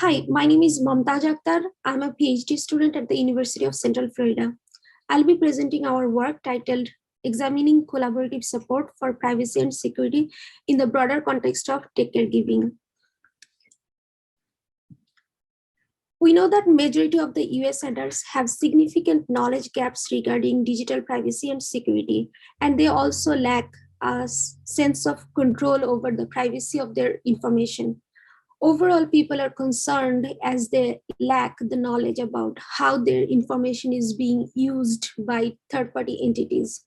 Hi, my name is Mamtaj Akhtar. I'm a PhD student at the University of Central Florida. I'll be presenting our work titled Examining Collaborative Support for Privacy and Security in the Broader Context of Caregiving. We know that majority of the US adults have significant knowledge gaps regarding digital privacy and security, and they also lack a sense of control over the privacy of their information. Overall, people are concerned as they lack the knowledge about how their information is being used by third-party entities.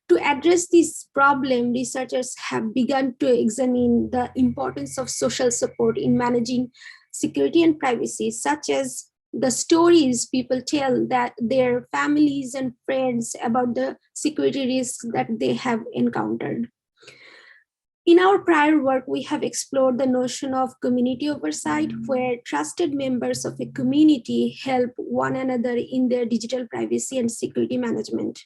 To address this problem, researchers have begun to examine the importance of social support in managing security and privacy, such as the stories people tell that their families and friends about the security risks that they have encountered. In our prior work, we have explored the notion of community oversight, where trusted members of a community help one another in their digital privacy and security management.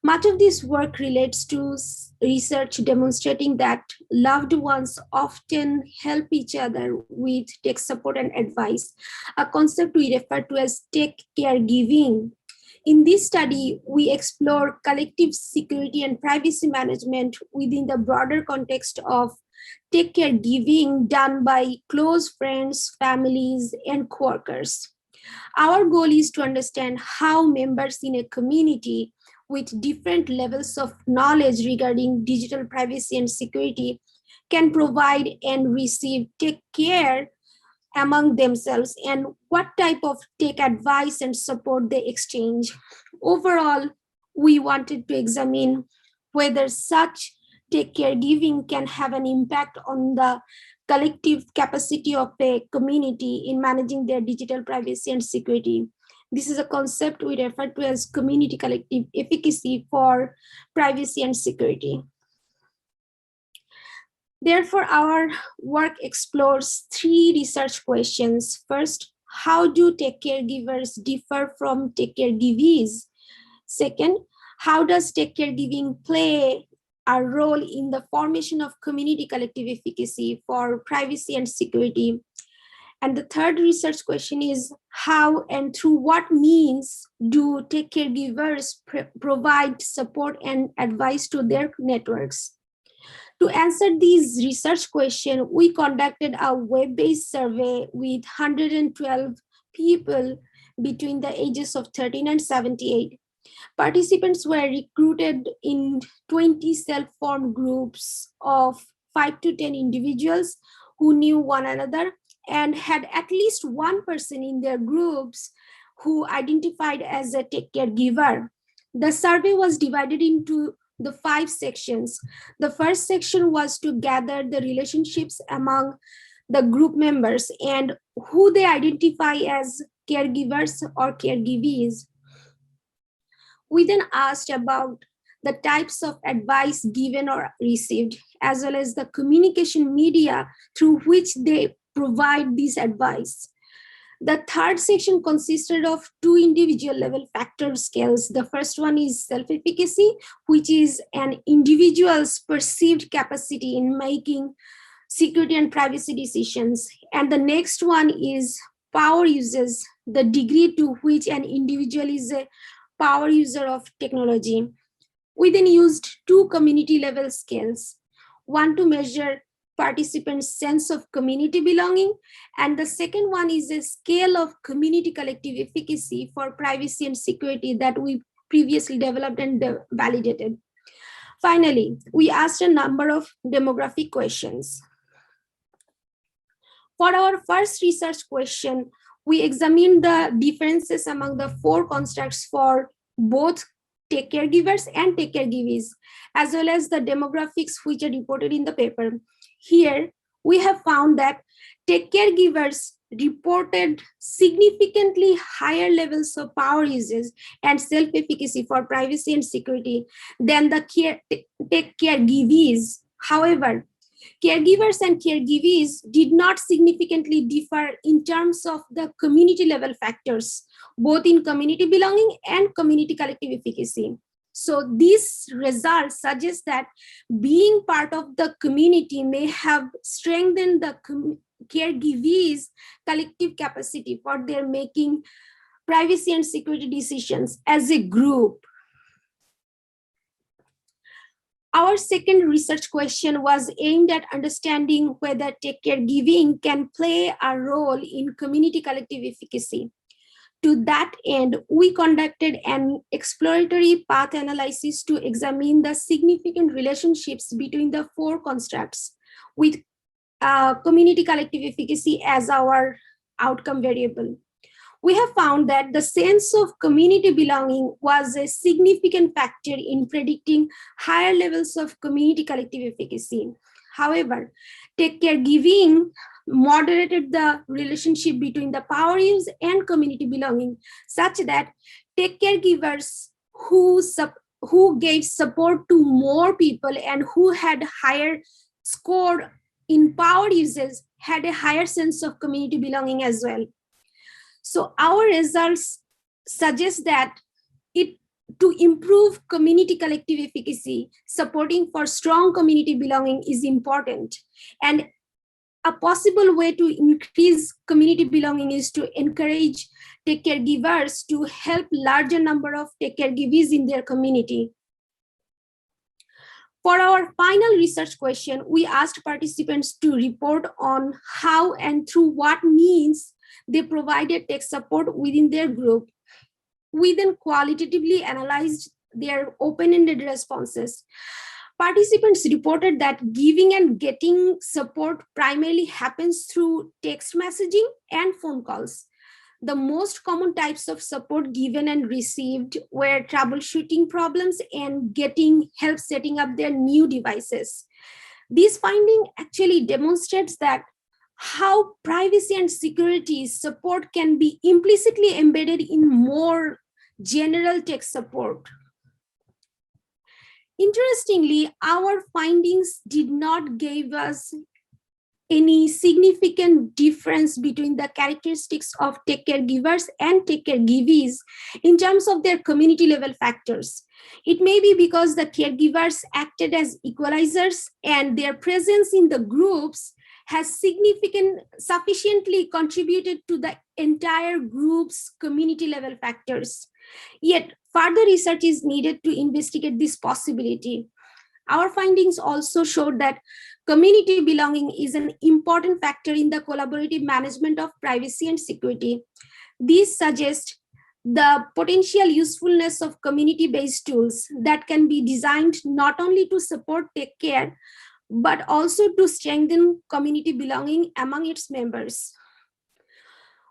Much of this work relates to research demonstrating that loved ones often help each other with tech support and advice, a concept we refer to as tech caregiving. In this study, we explore collective security and privacy management within the broader context of tech caregiving done by close friends, families, and coworkers. Our goal is to understand how members in a community with different levels of knowledge regarding digital privacy and security can provide and receive tech care among themselves, and what type of tech advice and support they exchange. Overall, we wanted to examine whether such tech caregiving can have an impact on the collective capacity of a community in managing their digital privacy and security. This is a concept we refer to as community collective efficacy for privacy and security. Therefore, our work explores three research questions. First, how do tech caregivers differ from tech caregivees? Second, how does tech caregiving play a role in the formation of community collective efficacy for privacy and security? And the third research question is, how and through what means do tech caregivers provide support and advice to their networks? To answer these research questions, we conducted a web-based survey with 112 people between the ages of 13 and 78. Participants were recruited in 20 self-formed groups of 5 to 10 individuals who knew one another and had at least one person in their groups who identified as a tech caregiver. The survey was divided into the 5 sections. The first section was to gather the relationships among the group members and who they identify as caregivers or caregivees. We then asked about the types of advice given or received, as well as the communication media through which they provide this advice. The third section consisted of 2 individual level factor scales. The first one is self-efficacy, which is an individual's perceived capacity in making security and privacy decisions. And the next one is power uses, the degree to which an individual is a power user of technology. We then used 2 community level scales, one to measure participants' sense of community belonging, and the second one is a scale of community collective efficacy for privacy and security that we previously developed and validated. Finally, we asked a number of demographic questions. For our first research question, we examined the differences among the 4 constructs for both tech caregivers and tech caregivees, as well as the demographics which are reported in the paper. Here, we have found that tech caregivers reported significantly higher levels of power usage and self-efficacy for privacy and security than the tech caregivees. However, caregivers and caregivees did not significantly differ in terms of the community level factors, both in community belonging and community collective efficacy. So these results suggest that being part of the community may have strengthened the caregivees' collective capacity for their making privacy and security decisions as a group. Our second research question was aimed at understanding whether caregiving can play a role in community collective efficacy. To that end, we conducted an exploratory path analysis to examine the significant relationships between the four constructs, with community collective efficacy as our outcome variable. We have found that the sense of community belonging was a significant factor in predicting higher levels of community collective efficacy. However, take care giving moderated the relationship between the power use and community belonging, such that take care givers who gave support to more people and who had higher score in power uses had a higher sense of community belonging as well. So our results suggest that to improve community collective efficacy, supporting for strong community belonging is important. And a possible way to increase community belonging is to encourage take care givers to help larger number of take care givees in their community. For our final research question, we asked participants to report on how and through what means they provided tech support within their group. We then qualitatively analyzed their open-ended responses. Participants reported that giving and getting support primarily happens through text messaging and phone calls. The most common types of support given and received were troubleshooting problems and getting help setting up their new devices. This finding actually demonstrates that how privacy and security support can be implicitly embedded in more general tech support. Interestingly, our findings did not give us any significant difference between the characteristics of take care givers and take care givees in terms of their community level factors. It may be because the caregivers acted as equalizers and their presence in the groups has sufficiently contributed to the entire group's community level factors. Yet further research is needed to investigate this possibility. Our findings also showed that community belonging is an important factor in the collaborative management of privacy and security. This suggests the potential usefulness of community-based tools that can be designed not only to support take care, but also to strengthen community belonging among its members.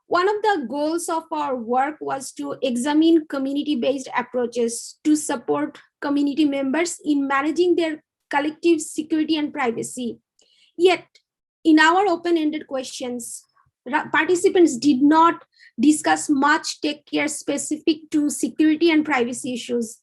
One of the goals of our work was to examine community-based approaches to support community members in managing their collective security and privacy. Yet, in our open-ended questions, participants did not discuss much take care specific to security and privacy issues.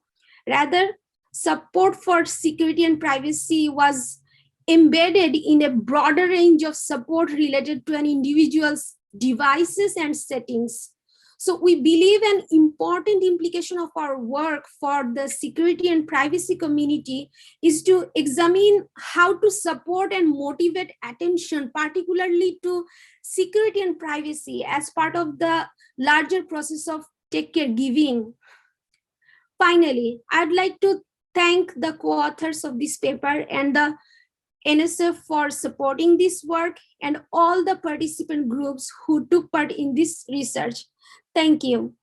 Rather, support for security and privacy was embedded in a broader range of support related to an individual's devices and settings. So we believe an important implication of our work for the security and privacy community is to examine how to support and motivate attention, particularly to security and privacy as part of the larger process of take care giving. Finally, I'd like to thank the co-authors of this paper and the NSF for supporting this work and all the participant groups who took part in this research. Thank you.